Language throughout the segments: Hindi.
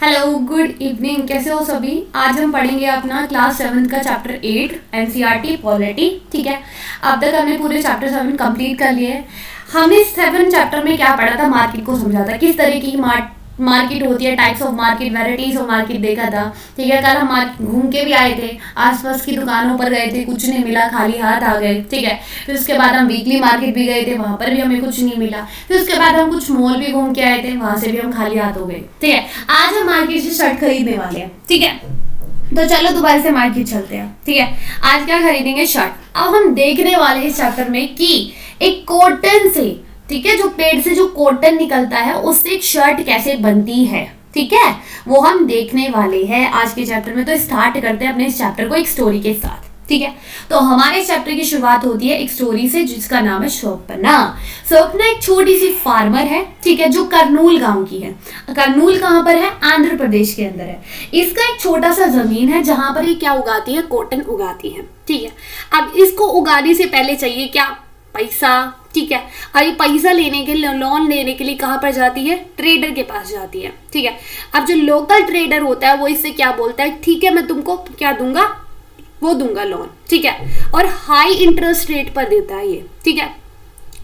हेलो गुड इवनिंग, कैसे हो सभी। आज हम पढ़ेंगे अपना क्लास 7 का चैप्टर 8 एनसीईआरटी पॉलिटी। ठीक है, अब तक हमने पूरे चैप्टर 7 कंप्लीट कर लिए। हमने 7 चैप्टर में क्या पढ़ा था, मार्केट को समझा था, किस तरीके की मार्केट होती है, types of market, varieties of market देखा था। ठीक है, कल हम घूम के भी आए थे, आसपास की दुकानों पर गए थे, कुछ नहीं मिला, खाली हाथ आ गए। ठीक है, फिर उसके बाद हम वीकली मार्केट भी गए थे, वहां पर भी हमें कुछ नहीं मिला। फिर उसके बाद हम कुछ मॉल भी घूम के आए थे, वहां से भी हम खाली हाथ हो गए। ठीक है, आज हम मार्केट से शर्ट खरीदने वाले हैं। ठीक है, तो चलो दोबारा से मार्केट चलते हैं। ठीक है, आज क्या खरीदेंगे, शर्ट। अब हम देखने वाले हैं इस चैप्टर में कि एक कॉटन से, ठीक है, जो पेड़ से जो कॉटन निकलता है उससे एक शर्ट कैसे बनती है। ठीक है, वो हम देखने वाले हैं आज के चैप्टर में। तो स्टार्ट करते हैं अपने इस चैप्टर को एक स्टोरी के साथ। ठीक है, तो हमारे इस चैप्टर की शुरुआत होती है एक स्टोरी से जिसका नाम है स्वप्ना। स्वप्ना एक छोटी सी फार्मर है, ठीक है, जो करनूल गांव की है। करनूल कहाँ पर है, आंध्र प्रदेश के अंदर है। इसका एक छोटा सा जमीन है जहां पर ये क्या उगाती है, कॉटन उगाती है। ठीक है, अब इसको उगाने से पहले चाहिए क्या, पैसा। ठीक है, और ये पैसा लेने के लिए, लोन लेने के लिए कहाँ पर जाती है, ट्रेडर के पास जाती है। ठीक है, अब जो लोकल ट्रेडर होता है वो इससे क्या बोलता है, ठीक है मैं तुमको क्या दूंगा, वो दूंगा लोन। ठीक है, और हाई इंटरेस्ट रेट पर देता है ये। ठीक है,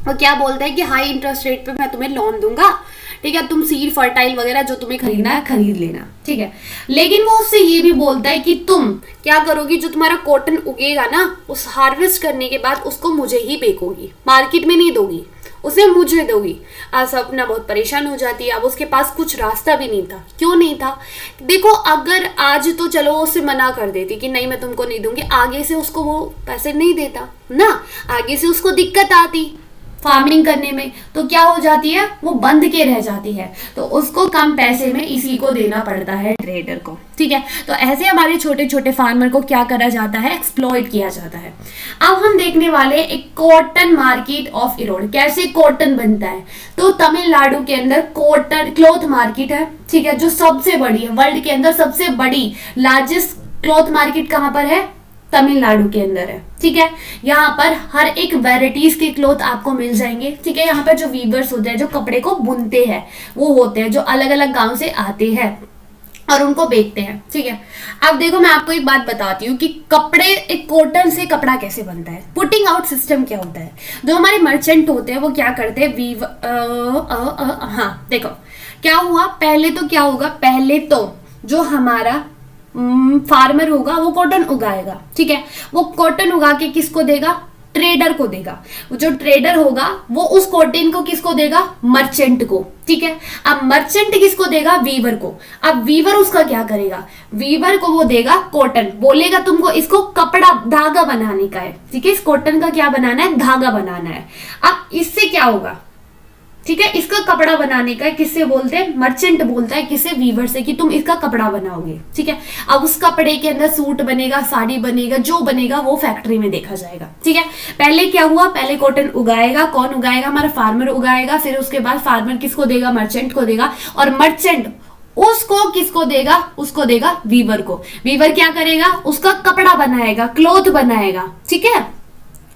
और क्या बोलता है कि हाई इंटरेस्ट रेट पे मैं तुम्हें लोन दूंगा। ठीक है, तुम सीड फर्टाइल वगैरह जो तुम्हें खरीदना है खरीद लेना। ठीक है, लेकिन वो उससे ये भी बोलता है कि तुम क्या करोगी, जो तुम्हारा कॉटन उगेगा ना, उस हार्वेस्ट करने के बाद उसको मुझे ही बेचोगी, मार्केट में नहीं दोगी, उसे मुझे दोगी। आज सपना बहुत परेशान हो जाती है। अब उसके पास कुछ रास्ता भी नहीं था। क्यों नहीं था, देखो अगर आज तो चलो उससे मना कर देती कि नहीं मैं तुमको नहीं दूंगी, आगे से उसको वो पैसे नहीं देता ना, आगे से उसको दिक्कत आती फार्मिंग करने में, तो क्या हो जाती है, वो बंद के रह जाती है। तो उसको कम पैसे में इसी को देना पड़ता है, ट्रेडर को। ठीक है, तो ऐसे हमारे छोटे छोटे फार्मर को क्या करा जाता है, एक्सप्लॉइट किया जाता है। अब हम देखने वाले एक कॉटन मार्केट ऑफ इरोड, कैसे कॉटन बनता है। तो तमिलनाडु के अंदर कॉटन क्लॉथ मार्केट है। ठीक है, जो सबसे बड़ी है वर्ल्ड के अंदर, सबसे बड़ी लार्जेस्ट क्लॉथ मार्केट कहाँ पर है, तमिलनाडु के अंदर है। ठीक है, यहाँ पर हर एक वैराइटीज के क्लॉथ आपको मिल जाएंगे। ठीक है, यहाँ पर जो वीवर्स होते हैं, जो कपड़े को बुनते हैं, वो होते हैं जो अलग अलग गांव से आते हैं और उनको बेचते हैं। ठीक है, अब देखो मैं आपको एक बात बताती हूँ कि कपड़े, एक कॉटन से कपड़ा कैसे बनता है, पुटिंग आउट सिस्टम क्या होता है। जो हमारे मर्चेंट होते हैं वो क्या करते हैं, हाँ देखो क्या हुआ, पहले तो क्या होगा, पहले तो जो हमारा फार्मर होगा वो कॉटन उगाएगा। ठीक है, वो कॉटन उगा के किसको देगा, ट्रेडर को देगा। वो जो ट्रेडर होगा वो उस कॉटन को किसको देगा, मर्चेंट को। ठीक है, अब मर्चेंट किसको देगा, वीवर को। अब वीवर उसका क्या करेगा, वीवर को वो देगा कॉटन, बोलेगा तुमको इसको कपड़ा धागा बनाने का है। ठीक है, इस कॉटन का क्या बनाना है, धागा बनाना है। अब इससे क्या होगा, ठीक है, इसका कपड़ा बनाने का किससे बोलते हैं, मर्चेंट बोलता है किससे, वीवर से, कि तुम इसका कपड़ा बनाओगे। ठीक है, अब उस कपड़े के अंदर सूट बनेगा, साड़ी बनेगा, जो बनेगा वो फैक्ट्री में देखा जाएगा। ठीक है, पहले क्या हुआ, पहले कॉटन उगाएगा, कौन उगाएगा, हमारा फार्मर उगाएगा। फिर उसके बाद फार्मर किसको देगा, मर्चेंट को देगा, और मर्चेंट उसको किसको देगा, उसको देगा वीवर को। वीवर क्या करेगा, उसका कपड़ा बनाएगा, क्लॉथ बनाएगा। ठीक है,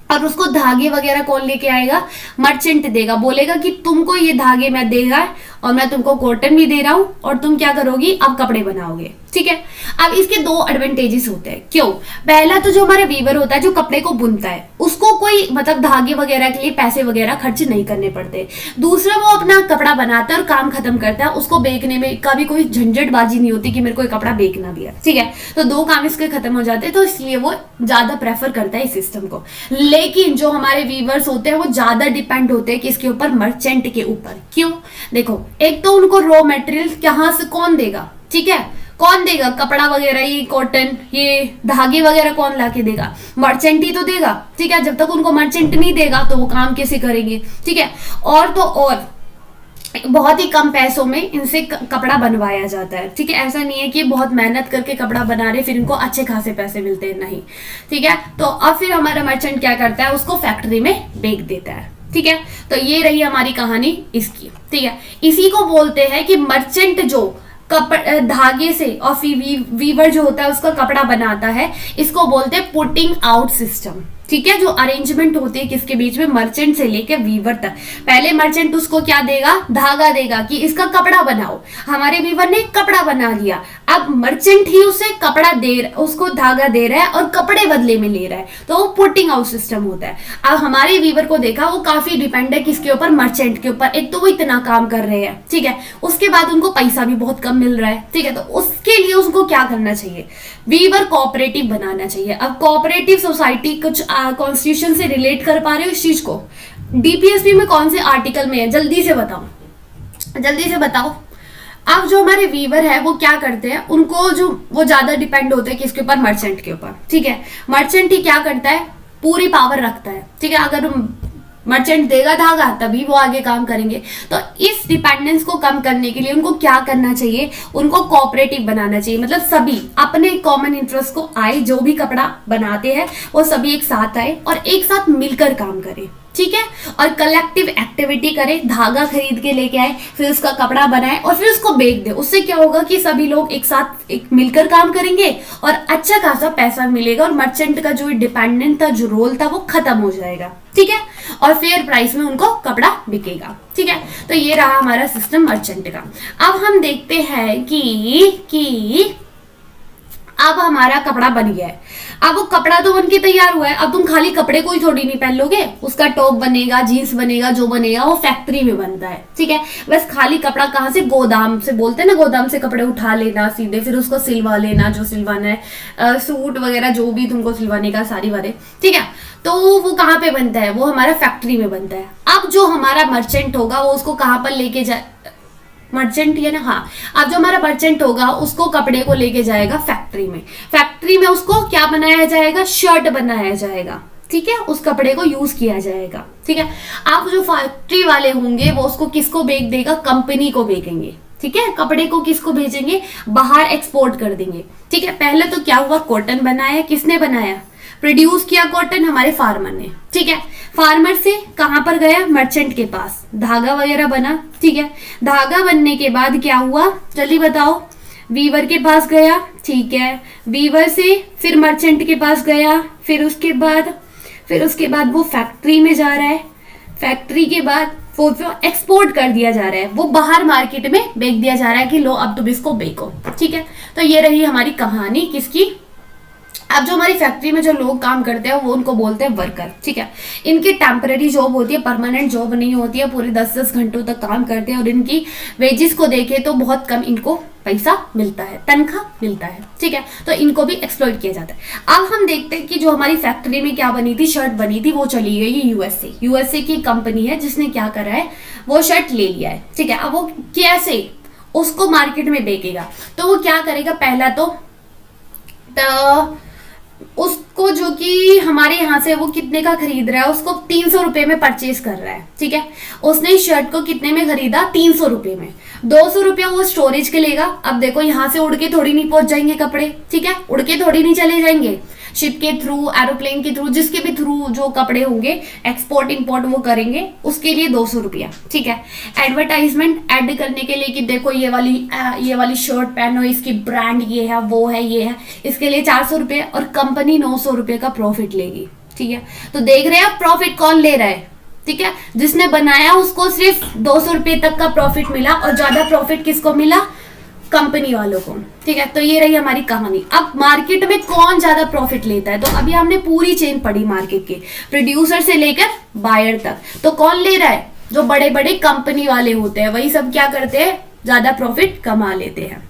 और उसको धागे वगैरह कौन लेके आएगा, मर्चेंट देगा, बोलेगा कि तुमको ये धागे मैं देगा और मैं तुमको कॉटन भी दे रहा हूं और तुम क्या करोगी, अब कपड़े बनाओगे। ठीक है, अब इसके दो एडवांटेजेस होते हैं। क्यों, पहला तो जो हमारा वीवर होता है, जो कपड़े को बुनता है, उसको कोई मतलब धागे वगैरह के लिए पैसे वगैरह खर्च नहीं करने पड़ते। दूसरा, वो अपना कपड़ा बनाता है और काम खत्म करता है, उसको बेचने में कभी कोई झंझटबाजी नहीं होती कि मेरे को कपड़ा बेचना भी है। ठीक है, तो दो काम इसके खत्म हो जाते हैं, तो इसलिए वो ज्यादा प्रेफर करता है इस सिस्टम को। लेकिन जो हमारे वीवर्स होते हैं वो ज्यादा डिपेंड होते हैं किसके ऊपर, मर्चेंट के ऊपर। क्यों, देखो एक तो उनको रॉ मटेरियल कहाँ से कौन देगा, ठीक है, कौन देगा, कपड़ा वगैरह, ये कॉटन, ये धागे वगैरह कौन लाके देगा, मर्चेंट ही तो देगा। ठीक है, जब तक उनको मर्चेंट नहीं देगा तो वो काम कैसे करेंगे। ठीक है, और तो और बहुत ही कम पैसों में इनसे कपड़ा बनवाया जाता है। ठीक है, ऐसा नहीं है कि बहुत मेहनत करके कपड़ा बना रहे फिर इनको अच्छे खासे पैसे मिलते हैं, नहीं। ठीक है, तो अब फिर हमारा मर्चेंट क्या करता है, उसको फैक्ट्री में बेच देता है। ठीक है, तो ये रही हमारी कहानी इसकी। ठीक है, इसी को बोलते हैं कि मर्चेंट जो धागे से और वीवर जो होता है उसका कपड़ा बनाता है, इसको बोलते हैं पुटिंग आउट सिस्टम। ठीक है, जो अरेंजमेंट होती है किसके बीच में, मर्चेंट से लेकर वीवर तक। पहले मर्चेंट उसको क्या देगा, धागा देगा कि इसका कपड़ा बनाओ, हमारे वीवर ने कपड़ा बना लिया, अब मर्चेंट ही उसे कपड़ा उसको धागा दे रहा है और कपड़े बदले में ले रहा है, तो वो पुटिंग आउट सिस्टम होता है। अब हमारे वीवर को देखा, वो काफी डिपेंड है किसके ऊपर, मर्चेंट के ऊपर। एक तो वो इतना काम कर रहे हैं, ठीक है, उसके बाद उनको पैसा भी बहुत कम मिल रहा है, ठीक है, तो उसके लिए उसको क्या करना चाहिए, वीवर कोऑपरेटिव बनाना चाहिए। अब कोऑपरेटिव सोसाइटी कुछ कॉन्स्टिट्यूशन से रिलेट कर पा रहे हो इस चीज को, डीपीएसपी में कौन से आर्टिकल में है, जल्दी से बताओ, जल्दी से बताओ। अब जो हमारे वीवर है वो क्या करते हैं, उनको जो वो ज्यादा डिपेंड होते हैं किसके ऊपर, मर्चेंट के ऊपर, ठीक है। मर्चेंट ही क्या करता है, पूरी पावर रखता है, ठीक है, अगर मर्चेंट देगा धागा तभी वो आगे काम करेंगे। तो इस डिपेंडेंस को कम करने के लिए उनको क्या करना चाहिए, उनको कोऑपरेटिव बनाना चाहिए, मतलब सभी अपने कॉमन इंटरेस्ट को आए, जो भी कपड़ा बनाते हैं वो सभी एक साथ आए और एक साथ मिलकर काम करें, ठीक है, और कलेक्टिव एक्टिविटी करे, धागा खरीद के लेके आए, फिर उसका कपड़ा बनाए और फिर उसको बेच दे। उससे क्या होगा कि सभी लोग एक साथ मिलकर काम करेंगे और अच्छा खासा पैसा मिलेगा और मर्चेंट का जो डिपेंडेंट था, जो रोल था, वो खत्म हो जाएगा, ठीक है, और फेयर प्राइस में उनको कपड़ा बिकेगा, ठीक है। तो ये रहा हमारा सिस्टम मर्चेंट का। अब हम देखते हैं कि अब हमारा कपड़ा बन गया है, अब वो कपड़ा तो बन के तैयार हुआ है, अब तुम खाली कपड़े को ही थोड़ी नहीं पहन लोगे, उसका टॉप बनेगा, जीन्स बनेगा, जो बनेगा वो फैक्ट्री में बनता है, ठीक है। बस खाली कपड़ा कहाँ से, गोदाम से, बोलते हैं ना, गोदाम से कपड़े उठा लेना सीधे, फिर उसको सिलवा लेना, जो सिलवाना है, सूट वगैरह जो भी तुमको सिलवाने का, सारी बातें, ठीक है, तो वो कहाँ पे बनता है, वो हमारा फैक्ट्री में बनता है। अब जो हमारा मर्चेंट होगा वो उसको कहाँ पर लेके जाए, मर्चेंट है ना, हाँ, अब जो हमारा मर्चेंट होगा उसको कपड़े को लेके जाएगा फैक्ट्री में, फैक्ट्री में उसको क्या बनाया जाएगा, शर्ट बनाया जाएगा, ठीक है, उस कपड़े को यूज किया जाएगा, ठीक है। अब जो फैक्ट्री वाले होंगे वो उसको किसको बेच देगा, कंपनी को बेचेंगे, ठीक है, कपड़े को किसको भेजेंगे, बाहर एक्सपोर्ट कर देंगे, ठीक है। पहले तो क्या हुआ, कॉटन बनाया, किसने बनाया, प्रोड्यूस किया कॉटन, हमारे फार्मर ने, ठीक है। फार्मर से कहां पर गया, मर्चेंट के पास, धागा वगैरह बना, ठीक है। धागा बनने के बाद क्या हुआ, जल्दी बताओ, वीवर के पास गया, ठीक है, वीवर से फिर मर्चेंट के पास गया, फिर उसके बाद वो फैक्ट्री में जा रहा है, फैक्ट्री के बाद वो एक्सपोर्ट कर दिया जा रहा है, वो बाहर मार्केट में बेच दिया जा रहा है कि लो अब तुम इसको बेचो, ठीक है। तो ये रही हमारी कहानी किसकी, अब जो हमारी फैक्ट्री में जो लोग काम करते हैं वो उनको बोलते हैं वर्कर, ठीक है। इनकी टेम्पररी जॉब होती है, परमानेंट जॉब नहीं होती है, पूरे 10-10 घंटों तक काम करते हैं और इनकी वेजेस को देखे तो बहुत कम इनको पैसा मिलता है, तनख्वाह मिलता है, ठीक है, तो इनको भी एक्सप्लॉइट किया जाता है। अब हम देखते हैं कि जो हमारी फैक्ट्री में क्या बनी थी, शर्ट बनी थी, वो चली गई यूएसए की कंपनी है जिसने क्या करा है, वो शर्ट ले लिया है, ठीक है। अब वो कैसे उसको मार्केट में बेचेगा, तो वो क्या करेगा, पहला तो उसको जो कि हमारे यहाँ से वो कितने का खरीद रहा है, उसको 300 रुपए में परचेज कर रहा है, ठीक है। उसने इस शर्ट को कितने में खरीदा, 300 रुपए में, 200 रुपया वो स्टोरेज के लेगा। अब देखो यहाँ से उड़ के थोड़ी नहीं पहुंच जाएंगे कपड़े, ठीक है, उड़ के थोड़ी नहीं चले जाएंगे, शिप के थ्रू, एरोप्लेन के थ्रू, जिसके भी थ्रू जो कपड़े होंगे एक्सपोर्ट इंपोर्ट वो करेंगे, उसके लिए 200 रुपया, ठीक है। एडवर्टाइजमेंट ऐड करने के लिए कि देखो ये वाली शर्ट पहनो, इसकी ब्रांड ये है, वो है, ये है, इसके लिए 400 रुपये और कंपनी 900 रुपये का प्रॉफिट लेगी, ठीक है। तो देख रहे हैं प्रॉफिट कौन ले रहा है, ठीक है, जिसने बनाया उसको सिर्फ 200 रुपये तक का प्रॉफिट मिला और ज्यादा प्रॉफिट किसको मिला, कंपनी वालों को, ठीक है। तो ये रही हमारी कहानी। अब मार्केट में कौन ज्यादा प्रॉफिट लेता है, तो अभी हमने पूरी चेन पढ़ी मार्केट की, प्रोड्यूसर से लेकर बायर तक। तो कौन ले रहा है, जो बड़े बड़े कंपनी वाले होते हैं, वही सब क्या करते हैं, ज्यादा प्रॉफिट कमा लेते हैं,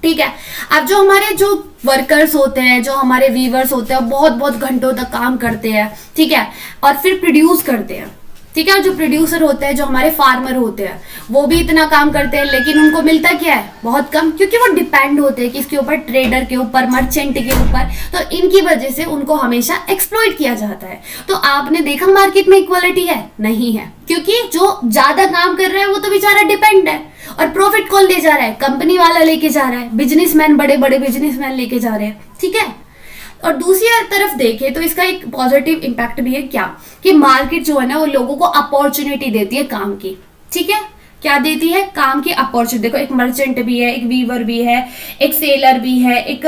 ठीक है। अब जो हमारे जो वर्कर्स होते हैं, जो हमारे वीवर्स होते हैं, बहुत बहुत घंटों तक काम करते हैं, ठीक है, और फिर प्रोड्यूस करते हैं, ठीक है। जो प्रोड्यूसर होते हैं, जो हमारे फार्मर होते हैं, वो भी इतना काम करते हैं, लेकिन उनको मिलता क्या है, बहुत कम, क्योंकि वो डिपेंड होते हैं किसके ऊपर, ट्रेडर के ऊपर, मर्चेंट के ऊपर। तो इनकी वजह से उनको हमेशा एक्सप्लॉइट किया जाता है। तो आपने देखा मार्केट में इक्वालिटी है, नहीं है, क्योंकि जो ज्यादा काम कर रहा है वो तो बेचारा डिपेंड है, और प्रॉफिट कौन ले जा रहा है, कंपनी वाला लेके जा रहा है, बिजनेसमैन, बड़े बड़े बिजनेसमैन लेके जा रहे हैं, ठीक है। और दूसरी तरफ देखें तो इसका एक पॉजिटिव इम्पैक्ट भी है, क्या कि मार्केट जो है ना वो लोगों को अपॉर्चुनिटी देती है काम की, ठीक है। क्या देती है, काम की अपॉर्चुनिटी। देखो एक मर्चेंट भी है, एक वीवर भी है, एक सेलर भी है, एक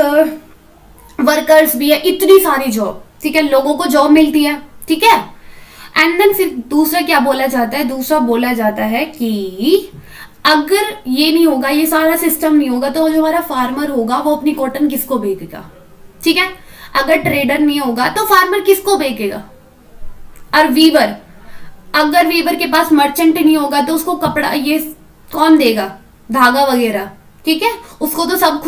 वर्कर्स भी है, इतनी सारी जॉब, ठीक है, लोगों को जॉब मिलती है, ठीक है। एंड देन फिर दूसरा क्या बोला जाता है, दूसरा बोला जाता है कि अगर ये नहीं होगा, ये सारा सिस्टम नहीं होगा, तो जो हमारा फार्मर होगा वो अपनी कॉटन किसको बेचेगा, ठीक है। अगर ट्रेडर नहीं होगा तो फार्मर किसको बेचेगा, और वीवर, अगर वीवर के पास मर्चेंट नहीं होगा तो उसको कपड़ा ये कौन देगा, धागा वगैरह, ठीक है। उसको तो सब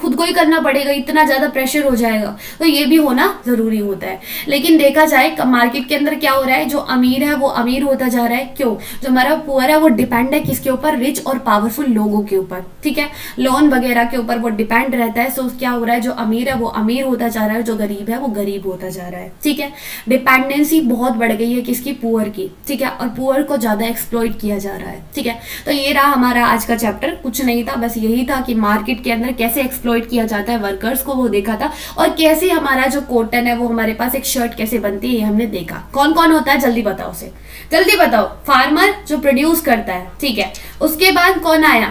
खुद को ही करना पड़ेगा, इतना ज्यादा प्रेशर हो जाएगा, तो ये भी होना जरूरी होता है। लेकिन देखा जाए मार्केट के अंदर क्या हो रहा है, जो अमीर है वो अमीर होता जा रहा है, क्यों, जो हमारा पुअर है वो डिपेंड है किसके ऊपर, रिच और पावरफुल लोगों के ऊपर, ठीक है, लोन वगैरह के ऊपर वो डिपेंड रहता है। सो क्या हो रहा है, जो अमीर है वो अमीर होता जा रहा है, जो गरीब है वो गरीब होता जा रहा है, ठीक है। डिपेंडेंसी बहुत बढ़ गई है किसकी, पुअर की, ठीक है, और पुअर को ज्यादा एक्सप्लॉइट किया जा रहा है, ठीक है। तो ये रहा हमारा आज का चैप्टर, कुछ नहीं था, बस यही था कि मार्केट के अंदर कैसे एक्सप्लॉइट किया जाता है वर्कर्स को, वो देखा था, और कैसे हमारा जो कॉटन है वो हमारे पास एक शर्ट कैसे बनती है ये हमने देखा। कौन कौन होता है जल्दी बताओ, उसे जल्दी बताओ। फार्मर जो प्रोड्यूस करता है, ठीक है, उसके बाद कौन आया,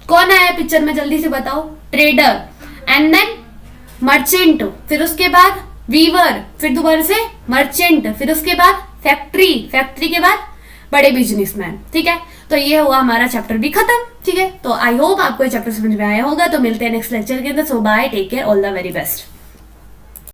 कौन आया पिक्चर में, जल्दी से बताओ, ट्रेडर, एंड देन मर्चेंट, फिर उसके बाद वीवर, फिर दोबारा से मर्चेंट, फिर उसके बाद फैक्ट्री, फैक्ट्री के बाद बड़े बिजनेसमैन, ठीक है। तो ये हुआ हमारा चैप्टर भी खत्म, ठीक है। तो आई होप आपको ये चैप्टर समझ में आया होगा। तो मिलते हैं नेक्स्ट लेक्चर के अंदर। So bye, take care, all the very best.